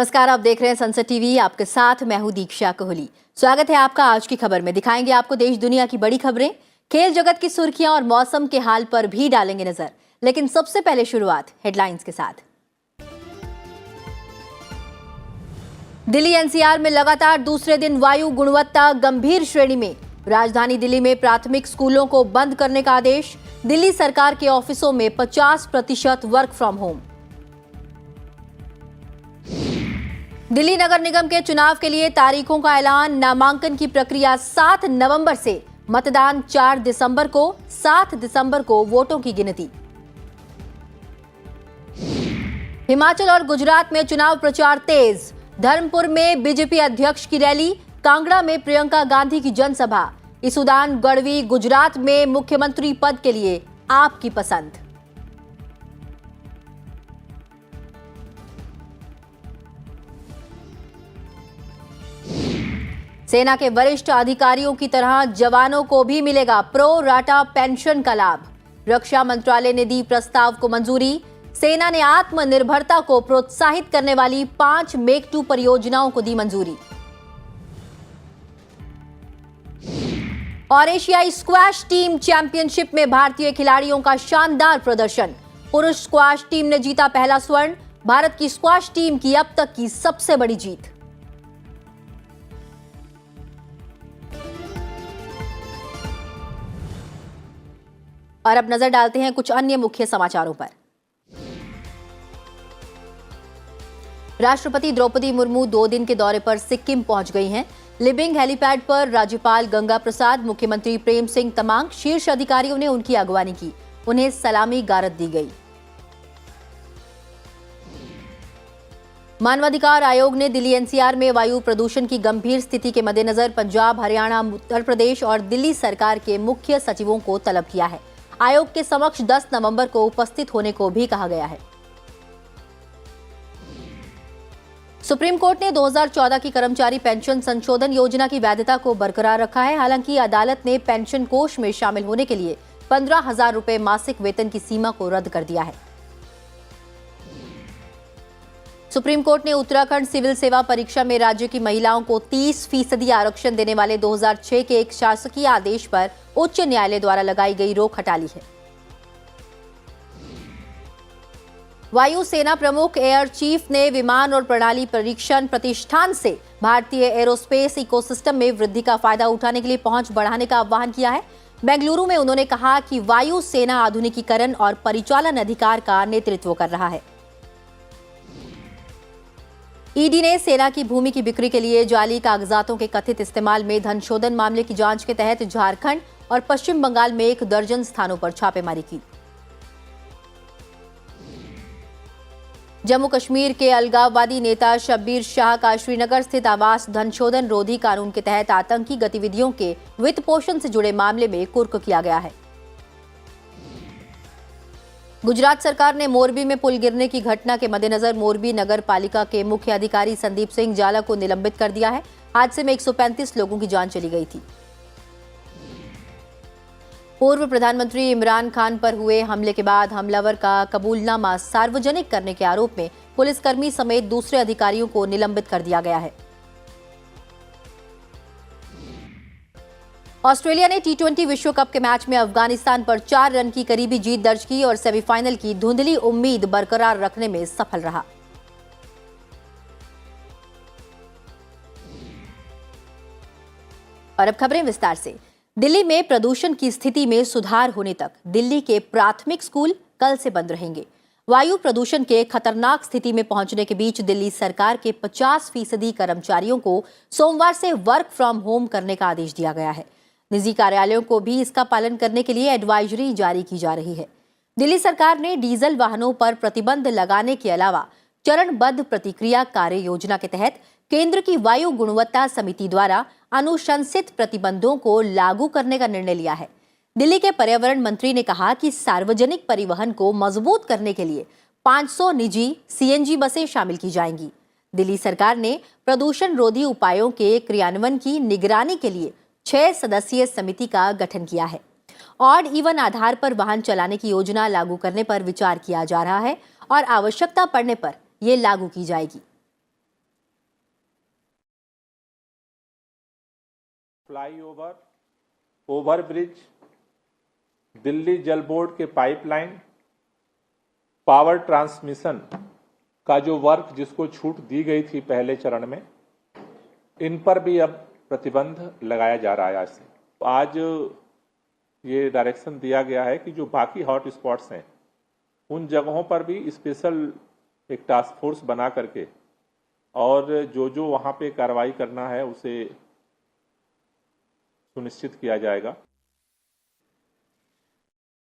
नमस्कार, आप देख रहे हैं संसद टीवी। आपके साथ मैं हूं दीक्षा कोहली। स्वागत है आपका आज की खबर में। दिखाएंगे आपको देश दुनिया की बड़ी खबरें, खेल जगत की सुर्खियां और मौसम के हाल पर भी डालेंगे नजर। लेकिन सबसे पहले शुरुआत हेडलाइंस के साथ। दिल्ली एनसीआर में लगातार दूसरे दिन वायु गुणवत्ता गंभीर श्रेणी में। राजधानी दिल्ली में प्राथमिक स्कूलों को बंद करने का आदेश। दिल्ली सरकार के ऑफिसों में 50% वर्क फ्रॉम होम। दिल्ली नगर निगम के चुनाव के लिए तारीखों का ऐलान। नामांकन की प्रक्रिया 7 नवंबर से, मतदान 4 दिसंबर को। 7 दिसंबर को वोटों की गिनती। हिमाचल और गुजरात में चुनाव प्रचार तेज। धर्मपुर में बीजेपी अध्यक्ष की रैली, कांगड़ा में प्रियंका गांधी की जनसभा। इसुदान गढ़वी गुजरात में मुख्यमंत्री पद के लिए आपकी पसंद। सेना के वरिष्ठ अधिकारियों की तरह जवानों को भी मिलेगा प्रो राटा पेंशन का लाभ। रक्षा मंत्रालय ने दी प्रस्ताव को मंजूरी। सेना ने आत्मनिर्भरता को प्रोत्साहित करने वाली 5 मेक 2 परियोजनाओं को दी मंजूरी। और एशियाई स्क्वैश टीम चैंपियनशिप में भारतीय खिलाड़ियों का शानदार प्रदर्शन। पुरुष स्क्वैश टीम ने जीता पहला स्वर्ण। भारत की स्क्वैश टीम की अब तक की सबसे बड़ी जीत। और अब नजर डालते हैं कुछ अन्य मुख्य समाचारों पर। राष्ट्रपति द्रौपदी मुर्मू 2 दिन के दौरे पर सिक्किम पहुंच गई हैं। लिबिंग हेलीपैड पर राज्यपाल गंगा प्रसाद, मुख्यमंत्री प्रेम सिंह तमांग, शीर्ष अधिकारियों ने उनकी अगवानी की। उन्हें सलामी गारद दी गई। मानवाधिकार आयोग ने दिल्ली एनसीआर में वायु प्रदूषण की गंभीर स्थिति के मद्देनजर पंजाब, हरियाणा, उत्तर प्रदेश और दिल्ली सरकार के मुख्य सचिवों को तलब किया है। आयोग के समक्ष 10 नवंबर को उपस्थित होने को भी कहा गया है। सुप्रीम कोर्ट ने 2014 की कर्मचारी पेंशन संशोधन योजना की वैधता को बरकरार रखा है। हालांकि अदालत ने पेंशन कोष में शामिल होने के लिए 15,000 रुपए मासिक वेतन की सीमा को रद्द कर दिया है। सुप्रीम कोर्ट ने उत्तराखंड सिविल सेवा परीक्षा में राज्य की महिलाओं को 30% आरक्षण देने वाले 2006 के एक शासकीय आदेश पर उच्च न्यायालय द्वारा लगाई गई रोक हटा ली है। वायु सेना प्रमुख एयर चीफ ने विमान और प्रणाली परीक्षण प्रतिष्ठान से भारतीय एरोस्पेस इकोसिस्टम में वृद्धि का फायदा उठाने के लिए पहुंच बढ़ाने का आह्वान किया है। बेंगलुरु में उन्होंने कहा कि वायु सेना आधुनिकीकरण और परिचालन अधिकार का नेतृत्व कर रहा है। ईडी ने सेना की भूमि की बिक्री के लिए जाली कागजातों के कथित इस्तेमाल में धनशोधन मामले की जांच के तहत झारखंड और पश्चिम बंगाल में 1 दर्जन स्थानों पर छापेमारी की। जम्मू कश्मीर के अलगाववादी नेता शब्बीर शाह का श्रीनगर स्थित आवास धनशोधन रोधी कानून के तहत आतंकी गतिविधियों के वित्त पोषण से जुड़े मामले में कुर्क किया गया है। गुजरात सरकार ने मोरबी में पुल गिरने की घटना के मद्देनजर मोरबी नगर पालिका के मुख्य अधिकारी संदीप सिंह जाला को निलंबित कर दिया है। हादसे में 135 लोगों की जान चली गई थी। पूर्व प्रधानमंत्री इमरान खान पर हुए हमले के बाद हमलावर का कबूलनामा सार्वजनिक करने के आरोप में पुलिसकर्मी समेत दूसरे अधिकारियों को निलंबित कर दिया गया है। ऑस्ट्रेलिया ने T20 विश्व कप के मैच में अफगानिस्तान पर 4 रन की करीबी जीत दर्ज की और सेमीफाइनल की धुंधली उम्मीद बरकरार रखने में सफल रहा। और अब खबरें विस्तार से। दिल्ली में प्रदूषण की स्थिति में सुधार होने तक दिल्ली के प्राथमिक स्कूल कल से बंद रहेंगे। वायु प्रदूषण के खतरनाक स्थिति में पहुंचने के बीच दिल्ली सरकार के 50% कर्मचारियों को सोमवार से वर्क फ्रॉम होम करने का आदेश दिया गया है। निजी कार्यालयों को भी इसका पालन करने के लिए एडवाइजरी जारी की जा रही है। दिल्ली सरकार ने डीजल वाहनों पर प्रतिबंध लगाने के अलावा चरणबद्ध प्रतिक्रिया कार्य योजना के तहत केंद्र की वायु गुणवत्ता समिति द्वारा अनुशंसित प्रतिबंधों को लागू करने का निर्णय लिया है। दिल्ली के पर्यावरण मंत्री ने कहा कि सार्वजनिक परिवहन को मजबूत करने के लिए 500 निजी CNG बसें शामिल की जाएंगी। दिल्ली सरकार ने प्रदूषण रोधी उपायों के क्रियान्वयन की निगरानी के लिए 6 सदस्यीय समिति का गठन किया है। ऑड इवन आधार पर वाहन चलाने की योजना लागू करने पर विचार किया जा रहा है और आवश्यकता पड़ने पर यह लागू की जाएगी। फ्लाईओवर, ओवरब्रिज, दिल्ली जल बोर्ड के पाइपलाइन, पावर ट्रांसमिशन का जो वर्क जिसको छूट दी गई थी पहले चरण में, इन पर भी अब प्रतिबंध लगाया जा रहा है आज से। आज ये डायरेक्शन दिया गया है कि जो बाकी हॉट स्पॉट्स हैं उन जगहों पर भी स्पेशल एक टास्क फोर्स बना करके और जो वहाँ पे कार्रवाई करना है उसे सुनिश्चित किया जाएगा।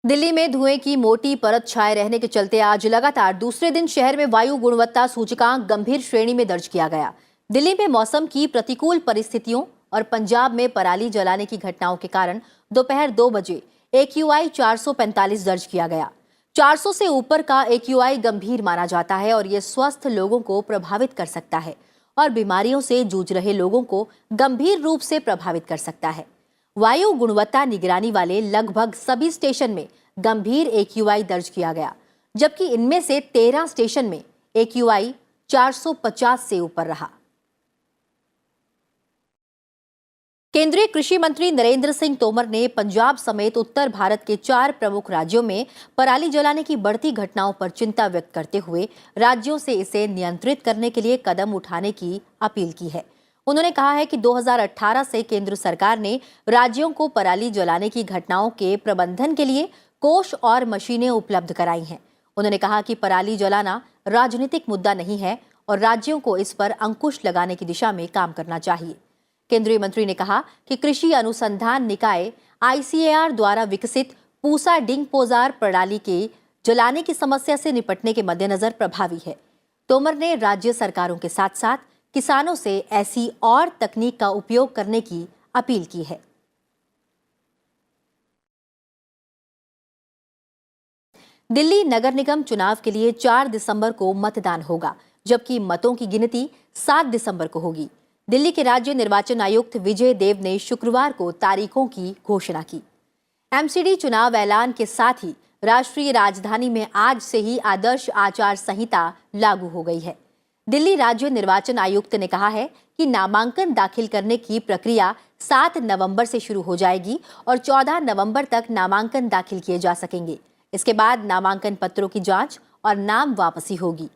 दिल्ली में धुएं की मोटी परत छाए रहने के चलते आज लगातार दूसरे दिन शहर में वायु गुणवत्ता सूचकांक गंभीर श्रेणी में दर्ज किया गया। दिल्ली में मौसम की प्रतिकूल परिस्थितियों और पंजाब में पराली जलाने की घटनाओं के कारण दोपहर 2 बजे AQI 445 दर्ज किया गया। 400 से ऊपर का AQI गंभीर माना जाता है और ये स्वस्थ लोगों को प्रभावित कर सकता है और बीमारियों से जूझ रहे लोगों को गंभीर रूप से प्रभावित कर सकता है। वायु गुणवत्ता निगरानी वाले लगभग सभी स्टेशन में गंभीर AQI दर्ज किया गया, जबकि इनमें से 13 स्टेशन में AQI 450 से ऊपर रहा। केंद्रीय कृषि मंत्री नरेंद्र सिंह तोमर ने पंजाब समेत उत्तर भारत के 4 प्रमुख राज्यों में पराली जलाने की बढ़ती घटनाओं पर चिंता व्यक्त करते हुए राज्यों से इसे नियंत्रित करने के लिए कदम उठाने की अपील की है। उन्होंने कहा है कि 2018 से केंद्र सरकार ने राज्यों को पराली जलाने की घटनाओं के प्रबंधन के लिए कोष और मशीनें उपलब्ध कराई हैं। उन्होंने कहा कि पराली जलाना राजनीतिक मुद्दा नहीं है और राज्यों को इस पर अंकुश लगाने की दिशा में काम करना चाहिए। केंद्रीय मंत्री ने कहा कि कृषि अनुसंधान निकाय ICAR द्वारा विकसित पूसा डिंग पोजार प्रणाली के जलाने की समस्या से निपटने के मद्देनजर प्रभावी है। तोमर ने राज्य सरकारों के साथ साथ किसानों से ऐसी और तकनीक का उपयोग करने की अपील की है। दिल्ली नगर निगम चुनाव के लिए 4 दिसंबर को मतदान होगा, जबकि मतों की गिनती 7 दिसंबर को होगी। दिल्ली के राज्य निर्वाचन आयुक्त विजय देव ने शुक्रवार को तारीखों की घोषणा की। MCD चुनाव ऐलान के साथ ही राष्ट्रीय राजधानी में आज से ही आदर्श आचार संहिता लागू हो गई है। दिल्ली राज्य निर्वाचन आयुक्त ने कहा है कि नामांकन दाखिल करने की प्रक्रिया 7 नवंबर से शुरू हो जाएगी और 14 नवंबर तक नामांकन दाखिल किए जा सकेंगे। इसके बाद नामांकन पत्रों की जांच और नाम वापसी होगी।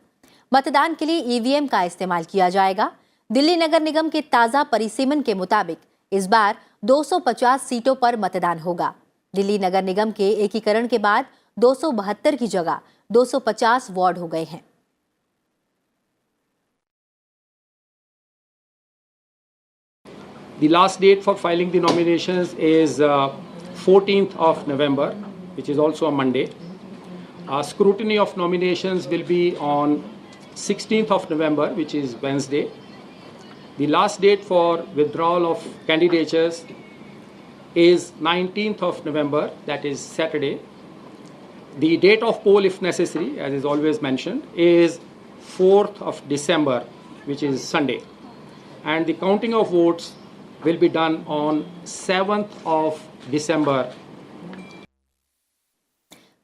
मतदान के लिए EVM का इस्तेमाल किया जाएगा। दिल्ली नगर निगम के ताजा परिसीमन के मुताबिक इस बार 250 सीटों पर मतदान होगा। दिल्ली नगर निगम के एकीकरण के बाद 272 की जगह 250 वार्ड हो गए हैं। The last date for filing the nominations is 14th of November, which is also a Monday. Scrutiny of nominations will be on 16th of November, which is Wednesday. The last date for withdrawal of candidatures is 19th of November, that is Saturday. The date of poll, if necessary, as is always mentioned, is 4th of December, which is Sunday. And the counting of votes will be done on 7th of December.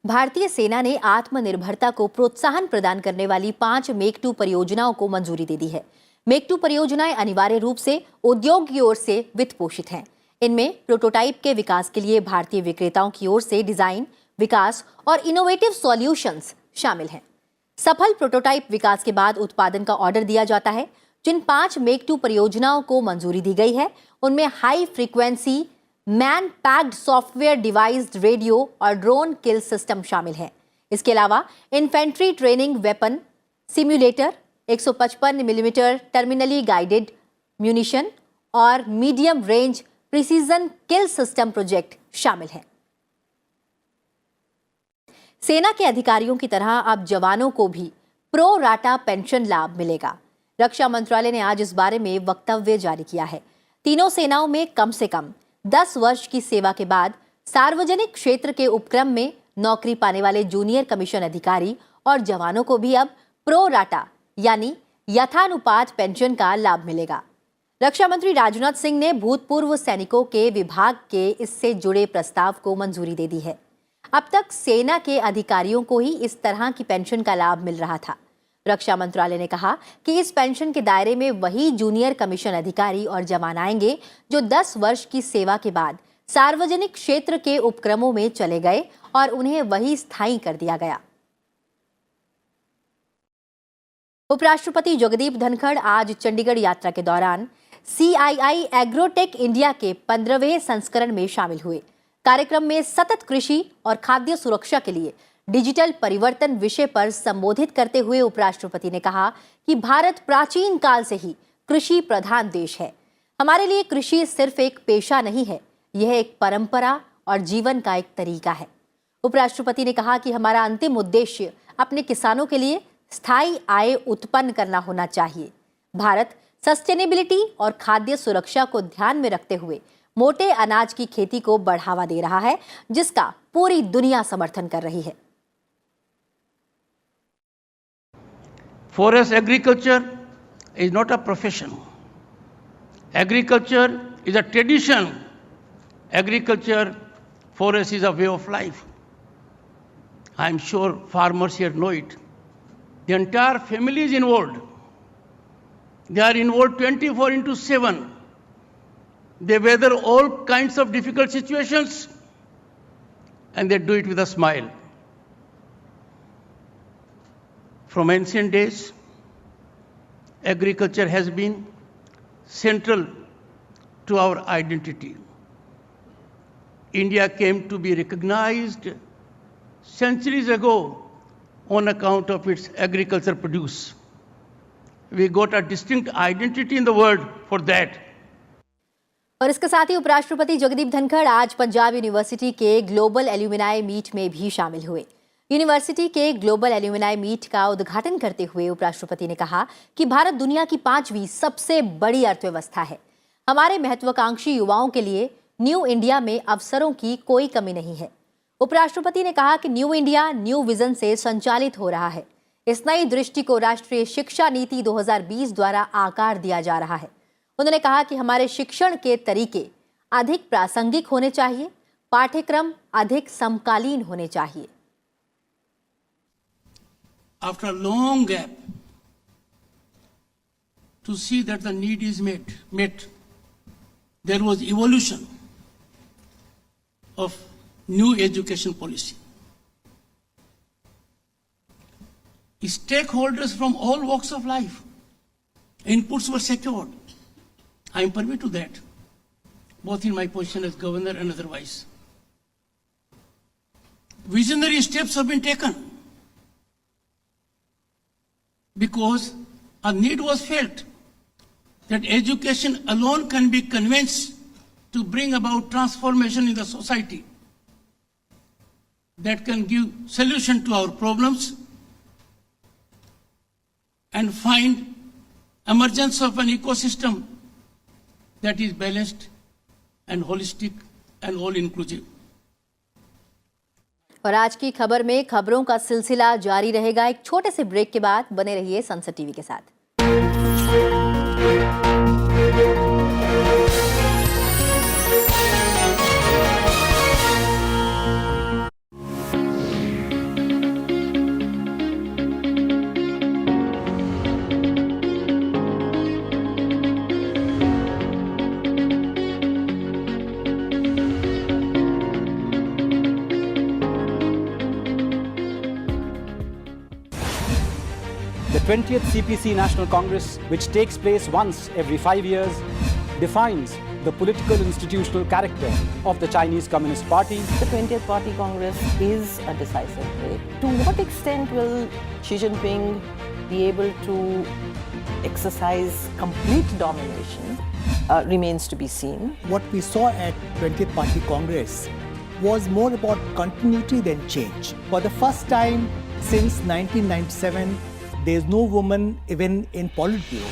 भारतीय सेना ने आत्मनिर्भरता को प्रोत्साहन प्रदान करने वाली 5 make 2 परियोजनाओं को मंजूरी दे दी है। मेक 2 परियोजनाएं अनिवार्य रूप से उद्योग की ओर से वित्त पोषित हैं। इनमें प्रोटोटाइप के विकास के लिए भारतीय विक्रेताओं की ओर से डिजाइन, विकास और इनोवेटिव सॉल्यूशंस शामिल हैं। सफल प्रोटोटाइप विकास के बाद उत्पादन का ऑर्डर दिया जाता है। जिन 5 मेक 2 परियोजनाओं को मंजूरी दी गई है उनमें high frequency man packed software devised radio और ड्रोन किल सिस्टम शामिल है। इसके अलावा infantry training weapon simulator, 155 millimetre terminally guided munition और मीडियम रेंज प्रिसीजन किल सिस्टम प्रोजेक्ट शामिल है। सेना के अधिकारियों की तरह अब जवानों को भी प्रो राटा पेंशन लाभ मिलेगा। रक्षा मंत्रालय ने आज इस बारे में वक्तव्य जारी किया है। तीनों सेनाओं में कम से कम 10 वर्ष की सेवा के बाद सार्वजनिक क्षेत्र के उपक्रम में नौकरी पाने वाले जूनियर कमीशन अधिकारी और जवानों को भी अब प्रो राटा यानी यथानुपात पेंशन का लाभ मिलेगा। रक्षा मंत्री राजनाथ सिंह ने भूतपूर्व सैनिकों के विभाग के इससे जुड़े प्रस्ताव को मंजूरी दे दी है। अब तक सेना के अधिकारियों को ही इस तरह की पेंशन का लाभ मिल रहा था। रक्षा मंत्रालय ने कहा कि इस पेंशन के दायरे में वही जूनियर कमीशन अधिकारी और जवान आएंगे जो 10 वर्ष की सेवा के बाद सार्वजनिक क्षेत्र के उपक्रमों में चले गए और उन्हें वही स्थायी कर दिया गया। उपराष्ट्रपति जगदीप धनखड़ आज चंडीगढ़ यात्रा के दौरान CII एग्रोटेक इंडिया के 15वें संस्करण में शामिल हुए। कार्यक्रम में सतत कृषि और खाद्य सुरक्षा के लिए डिजिटल परिवर्तन विषय पर संबोधित करते हुए उपराष्ट्रपति ने कहा कि भारत प्राचीन काल से ही कृषि प्रधान देश है। हमारे लिए कृषि सिर्फ एक पेशा नहीं है, यह एक परंपरा और जीवन का एक तरीका है। उपराष्ट्रपति ने कहा कि हमारा अंतिम उद्देश्य अपने किसानों के लिए स्थायी आय उत्पन्न करना होना चाहिए। भारत सस्टेनेबिलिटी और खाद्य सुरक्षा को ध्यान में रखते हुए मोटे अनाज की खेती को बढ़ावा दे रहा है, जिसका पूरी दुनिया समर्थन कर रही है। Forest agriculture is not a profession. Agriculture is a tradition. Agriculture, forest is a way of life. I am sure farmers here know it. The entire family is involved. They are involved 24/7. They weather all kinds of difficult situations and they do it with a smile. From ancient days, agriculture has been central to our identity. India came to be recognized centuries ago on account of its agriculture produce. We got a distinct identity in the world for that. और इसके साथ ही उपराष्ट्रपति जगदीप धनखड़ आज Punjab university के global alumni meet में भी शामिल हुए। यूनिवर्सिटी के ग्लोबल एल्यूमिनाई मीट का उद्घाटन करते हुए उपराष्ट्रपति ने कहा कि भारत दुनिया की 5वीं सबसे बड़ी अर्थव्यवस्था है। हमारे महत्वाकांक्षी युवाओं के लिए न्यू इंडिया में अवसरों की कोई कमी नहीं है। उपराष्ट्रपति ने कहा कि न्यू इंडिया न्यू विजन से संचालित हो रहा है। इस नई दृष्टि को राष्ट्रीय शिक्षा नीति 2020 द्वारा आकार दिया जा रहा है। उन्होंने कहा कि हमारे शिक्षण के तरीके अधिक प्रासंगिक होने चाहिए, पाठ्यक्रम अधिक समकालीन होने चाहिए। After a long gap, to see that the need is met, there was evolution of new education policy. Stakeholders from all walks of life, inputs were secured. I am privy to that, both in my position as governor and otherwise. Visionary steps have been taken because a need was felt that education alone can be convinced to bring about transformation in the society that can give solution to our problems and find emergence of an ecosystem that is balanced and holistic and all inclusive. और आज की खबर में खबरों का सिलसिला जारी रहेगा। एक छोटे से ब्रेक के बाद बने रहिए संसद टीवी के साथ। The 20th CPC National Congress, which takes place once every 5 years, defines the political institutional character of the Chinese Communist Party. The 20th Party Congress is a decisive break. To what extent will Xi Jinping be able to exercise complete domination remains to be seen. What we saw at 20th Party Congress was more about continuity than change. For the first time since 1997, there is no woman even in Politburo.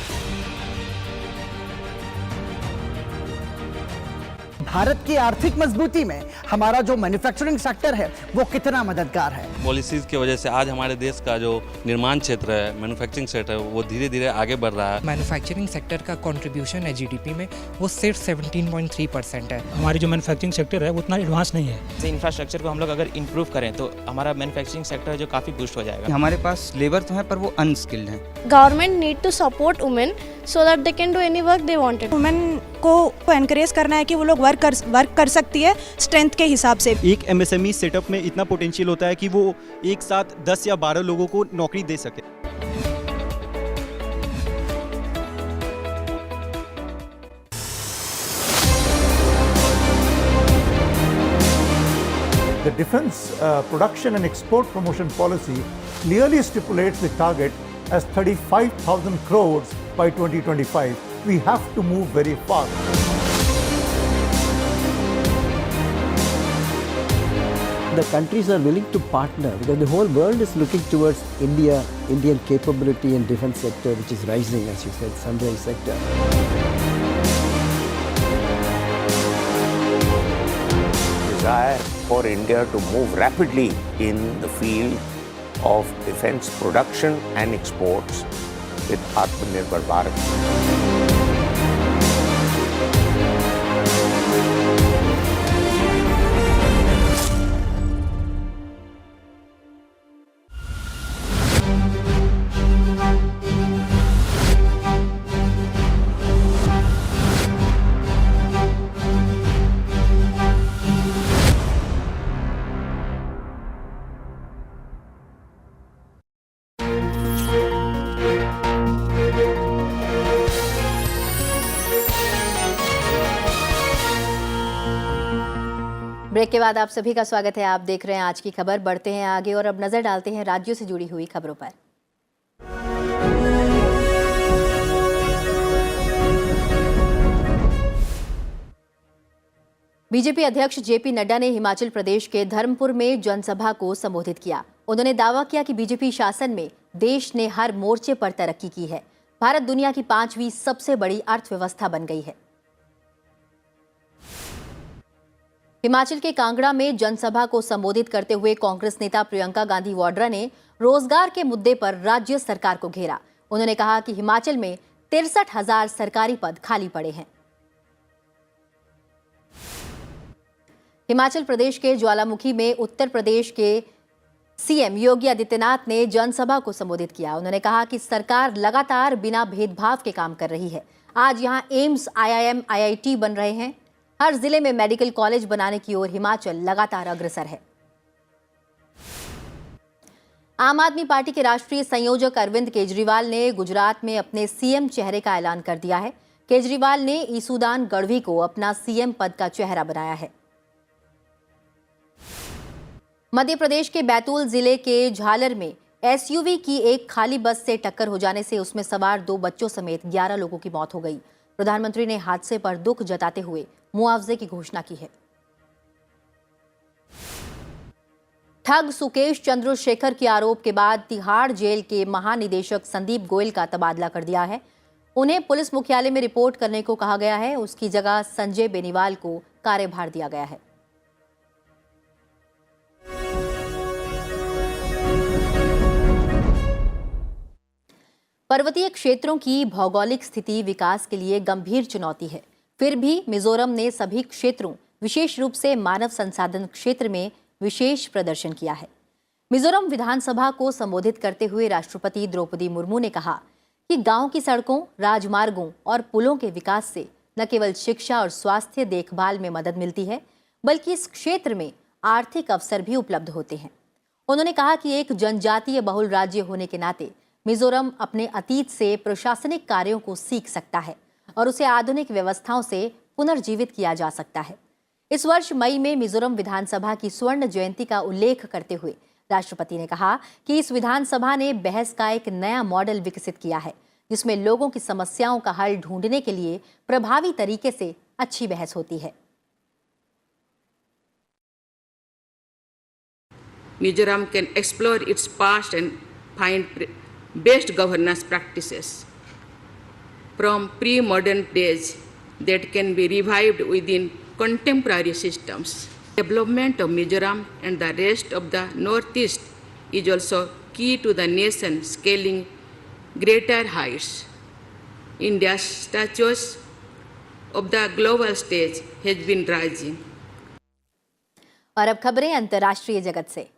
Bharat की आर्थिक मजबूती में हमारा जो manufacturing sector है वो कितना मददगार है। पॉलिसीज की वजह से आज हमारे देश का जो निर्माण क्षेत्र है, मैन्युफैक्चरिंग सेक्टर है, वो धीरे धीरे आगे बढ़ रहा है। मैन्युफैक्चरिंग सेक्टर का कंट्रीब्यूशन है जीडीपी में वो सिर्फ 17.3% है। हमारी जो मैन्युफैक्चरिंग सेक्टर है वो उतना एडवांस नहीं है। इंफ्रास्ट्रक्चर को हम लोग अगर इम्प्रूव करें तो हमारा मैन्युफैक्चरिंग सेक्टर जो काफ़ी बूस्ट हो जाएगा। हमारे पास लेबर तो है पर वो अनस्किल्ड है। Government need to support women so that they can do any work they wanted. Women को एनकरेज करना है कि वो लोग वर्क कर सकती है स्ट्रेंथ के हिसाब से। एक एमएसएमई सेटअप में इतना पोटेंशियल होता है कि वो एक साथ 10 या 12 लोगों को नौकरी दे सके। The defense production and export promotion policy clearly stipulates the target as 35,000 crores by 2025. We have to move very fast. The countries are willing to partner because the whole world is looking towards India, Indian capability in defense sector, which is rising, as you said, sunrise sector. Desire for India to move rapidly in the field of defense production and exports with Atmanirbhar Bharat. Break के बाद आप सभी का स्वागत है। आप देख रहे हैं आज की खबर। बढ़ते हैं आगे और अब नजर डालते हैं राज्यों से जुड़ी हुई खबरों पर। बीजेपी अध्यक्ष जेपी नड्डा ने हिमाचल प्रदेश के धर्मपुर में जनसभा को संबोधित किया। उन्होंने दावा किया कि बीजेपी शासन में देश ने हर मोर्चे पर तरक्की की है। भारत दुनिया की 5वीं सबसे बड़ी अर्थव्यवस्था बन गई है। हिमाचल के कांगड़ा में जनसभा को संबोधित करते हुए कांग्रेस नेता प्रियंका गांधी वाड्रा ने रोजगार के मुद्दे पर राज्य सरकार को घेरा। उन्होंने कहा कि हिमाचल में 63,000 सरकारी पद खाली पड़े हैं। हिमाचल प्रदेश के ज्वालामुखी में उत्तर प्रदेश के सीएम योगी आदित्यनाथ ने जनसभा को संबोधित किया। उन्होंने कहा कि सरकार लगातार बिना भेदभाव के काम कर रही है। आज यहां एम्स, आईआईएम, आईआईटी बन रहे हैं। हर जिले में मेडिकल कॉलेज बनाने की ओर हिमाचल लगातार अग्रसर है। आम आदमी पार्टी के राष्ट्रीय संयोजक अरविंद केजरीवाल ने गुजरात में अपने सीएम चेहरे का ऐलान कर दिया है। केजरीवाल ने ईसूदान गढ़वी को अपना सीएम पद का चेहरा बनाया है। मध्य प्रदेश के बैतूल जिले के झालर में एसयूवी की एक खाली बस से टक्कर हो जाने से उसमें सवार 2 बच्चों समेत 11 लोगों की मौत हो गई। प्रधानमंत्री ने हादसे पर दुख जताते हुए मुआवजे की घोषणा की है। ठग सुकेश चंद्रशेखर के आरोप के बाद तिहाड़ जेल के महानिदेशक संदीप गोयल का तबादला कर दिया है। उन्हें पुलिस मुख्यालय में रिपोर्ट करने को कहा गया है। उसकी जगह संजय बेनीवाल को कार्यभार दिया गया है। पर्वतीय क्षेत्रों की भौगोलिक स्थिति विकास के लिए गंभीर चुनौती है। फिर भी मिजोरम ने सभी क्षेत्रों, विशेष रूप से मानव संसाधन क्षेत्र में विशेष प्रदर्शन किया है। मिजोरम विधानसभा को संबोधित करते हुए राष्ट्रपति द्रौपदी मुर्मू ने कहा कि गांव की सड़कों, राजमार्गों और पुलों के विकास से न केवल शिक्षा और स्वास्थ्य देखभाल में मदद मिलती है, बल्कि इस क्षेत्र में आर्थिक अवसर भी उपलब्ध होते हैं। उन्होंने कहा कि एक जनजातीय बहुल राज्य होने के नाते मिजोरम अपने अतीत से प्रशासनिक कार्यों को सीख सकता है और उसे आधुनिक व्यवस्थाओं से पुनर्जीवित किया जा सकता है। इस वर्ष मई में मिजोरम विधानसभा की स्वर्ण जयंती का उल्लेख करते हुए राष्ट्रपति ने कहा कि इस विधानसभा ने बहस का एक नया मॉडल विकसित किया है, जिसमें लोगों की समस्याओं का हल ढूंढने के लिए प्रभावी तरीके से अच्छी बहस होती है। Mizoram can explore its past and find best governance practices from pre-modern days that can be revived within contemporary systems. Development of Mizoram and the rest of the Northeast is also key to the nation scaling greater heights. India's status of the global stage has been rising. और अब खबरें अंतर्राष्ट्रीय जगत से।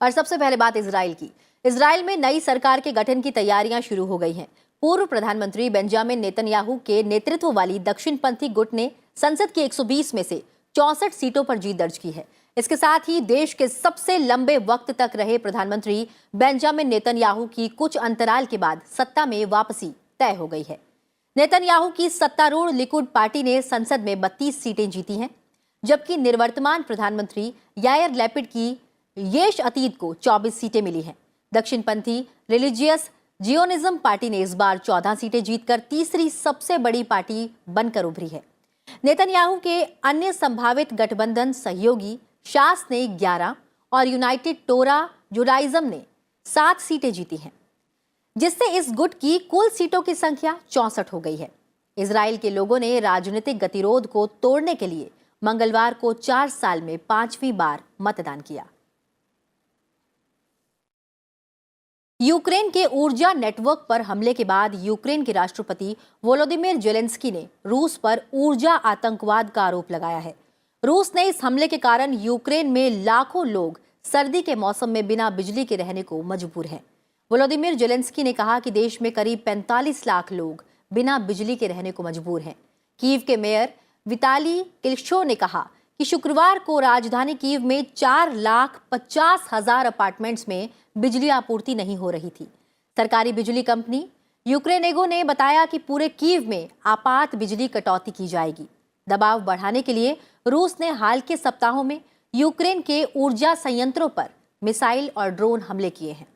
और सबसे पहले बात इजराइल की। इजराइल में नई सरकार के गठन की तैयारियां शुरू हो गई हैं। पूर्व प्रधानमंत्री बेंजामिन नेतन्याहू के नेतृत्व वाली दक्षिणपंथी गुट ने संसद की 120 में से 64 सीटों पर जीत दर्ज की है। इसके साथ ही देश के सबसे लंबे वक्त तक रहे प्रधानमंत्री बेंजामिन नेतन्याहू की कुछ अंतराल के बाद सत्ता में वापसी तय हो गई है। नेतन्याहू की सत्तारूढ़ लिकुड पार्टी ने संसद में 32 सीटें जीती हैं, जबकि निवर्तमान प्रधानमंत्री यायर लैपिड की येश अतीत को 24 सीटें मिली हैं। दक्षिणपंथी रिलीजियस जियोनिज्म पार्टी ने इस बार 14 सीटें जीतकर तीसरी सबसे बड़ी पार्टी बनकर उभरी है। नेतन्याहू के अन्य संभावित गठबंधन सहयोगी शास ने 11 और यूनाइटेड टोरा जुडाइज्म ने 7 सीटें जीती हैं, जिससे इस गुट की कुल सीटों की संख्या 64 हो गई है। इजराइल के लोगों ने राजनीतिक गतिरोध को तोड़ने के लिए मंगलवार को 4 साल में 5वीं बार मतदान किया। यूक्रेन के ऊर्जा नेटवर्क पर हमले के बाद यूक्रेन के राष्ट्रपति वोलोदिमीर जेलेंस्की ने रूस पर ऊर्जा आतंकवाद का आरोप लगाया है। रूस ने इस हमले के कारण यूक्रेन में लाखों लोग सर्दी के मौसम में बिना बिजली के रहने को मजबूर हैं। वोलोदिमीर जेलेंस्की ने कहा कि देश में करीब 45 लाख लोग बिना बिजली के रहने को मजबूर हैं। कीव के मेयर विताली क्लिचको ने कहा कि शुक्रवार को राजधानी कीव में 4,50,000 अपार्टमेंट्स में बिजली आपूर्ति नहीं हो रही थी। सरकारी बिजली कंपनी यूक्रेनेगो ने बताया कि पूरे कीव में आपात बिजली कटौती की जाएगी। दबाव बढ़ाने के लिए रूस ने हाल के सप्ताहों में यूक्रेन के ऊर्जा संयंत्रों पर मिसाइल और ड्रोन हमले किए हैं।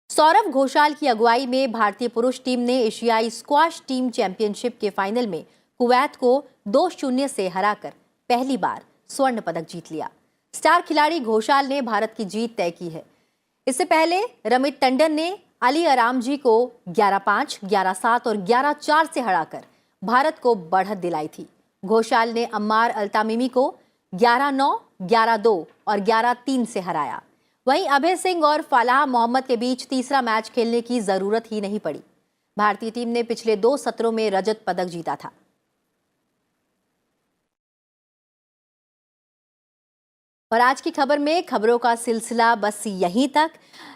सौरव घोषाल की अगुवाई में भारतीय पुरुष टीम ने एशियाई स्क्वाश टीम चैंपियनशिप के फाइनल में कुवैत को 2-0 से हराकर पहली बार स्वर्ण पदक जीत लिया। स्टार खिलाड़ी घोषाल ने भारत की जीत तय की है। इससे पहले रमित टंडन ने अली अरामजी को 11-5, 11-7 और 11-4 से हराकर भारत को बढ़त दिलाई थी। घोषाल ने अम्मार अल्तामिमी को 11-9, 11-2 और 11-3 से हराया। वहीं अभय सिंह और फलाह मोहम्मद के बीच तीसरा मैच खेलने की जरूरत ही नहीं पड़ी। भारतीय टीम ने पिछले 2 सत्रों में रजत पदक जीता था। और आज की खबर में खबरों का सिलसिला बस यहीं तक।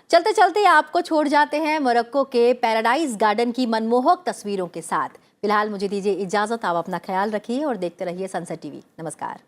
चलते चलते आपको छोड़ जाते हैं मोरक्को के पैराडाइज गार्डन की मनमोहक तस्वीरों के साथ। फिलहाल मुझे दीजिए इजाजत। आप अपना ख्याल रखिए और देखते रहिए सनसेट टीवी। नमस्कार।